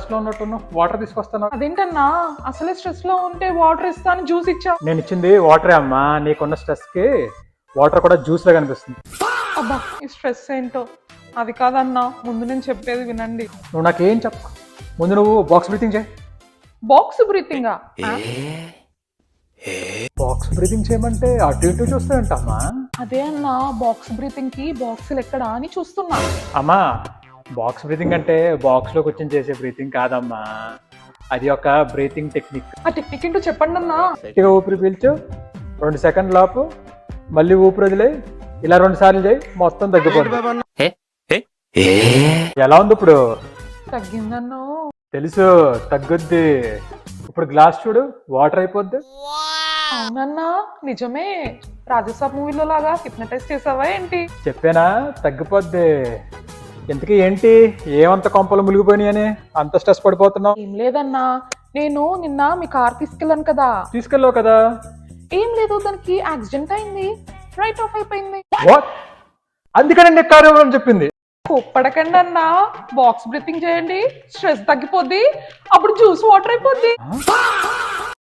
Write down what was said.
Stress లో ఉన్నట్టున్నావు, water తీసుకొస్తాను. అదేంటన్నా అసలే స్ట్రెస్ లో ఉంటే వాటర్ ఇస్తాను జ్యూస్ ఇచ్చా. నేను ఇచ్చింది వాటరే అమ్మా, నీకున్న స్ట్రెస్ కి వాటర్ కూడా జ్యూస్ లా కనిపిస్తుంది. అబ్బా ఈ స్ట్రెస్ ఏంటో. అది కాదన్నా, ముందు నేను చెప్పేది వినండి. నువ్వు నాకేం చెప్ప, ముందు నువ్వు బాక్స్ బ్రీతింగ్ చేయి. బాక్స్ బ్రీతింగా? బాక్స్ బ్రీతింగ్ చేయమంటే అటు ఇటు చూస్తాయంటమ్మా. అదే అన్నా, బాక్స్ బ్రీతింగ్ కి బాక్సులు ఎక్కడా అని చూస్తున్నా. అమ్మా, బాక్స్ బ్రీతింగ్ అంటే బాక్స్ లో కూర్చొని చేసే బ్రీతింగ్ కాదమ్మా, అది ఒక బ్రీతింగ్ టెక్నిక్. ఆ టెక్నిక్ ఏంటో చెప్పండి అన్నా. గట్టిగా ఊపిరి పీల్చు, 2 సెకండ్ లోపు, మళ్ళీ ఊపిరి వదిలే, ఇలా 2 సార్లు చేయి, మొత్తం తగ్గిపోతుంది. ఎలా ఉంది ఇప్పుడు? తగ్గిందన్నా. తెలుసు తగ్గుద్ది. ఇప్పుడు గ్లాస్ చూడు, వాటర్ అయిపోద్ది. అవునన్నా నిజమే. రాజసాబ్ మూవీలో లాగా హిప్నటైజ్ చేసావా ఏంటి? చెప్పానా తగ్గిపోద్ది. ఇంతకీ ఏంటి, ఏమంత కొంపలు మునిగిపోయినాయని అంత స్ట్రెస్ పడిపోతున్నావు? ఏం లేదన్నా, నేను నిన్న మీ కార్ తీసుకెళ్ళాను కదా. తీసుకెళ్ళావు కదా. ఏం లేదు, దానికి యాక్సిడెంట్ అయింది, రైట్ ఆఫ్ అయిపోయింది. వాట్? అందుకని నీకు కారు ఇవ్వాలని చెప్పింది. కొప్పడకండి అన్నా, బాక్స్ బ్రీతింగ్ చేయండి, స్ట్రెస్ తగ్గిపోద్ది, అప్పుడు జ్యూస్ వాటర్ అయిపోద్ది.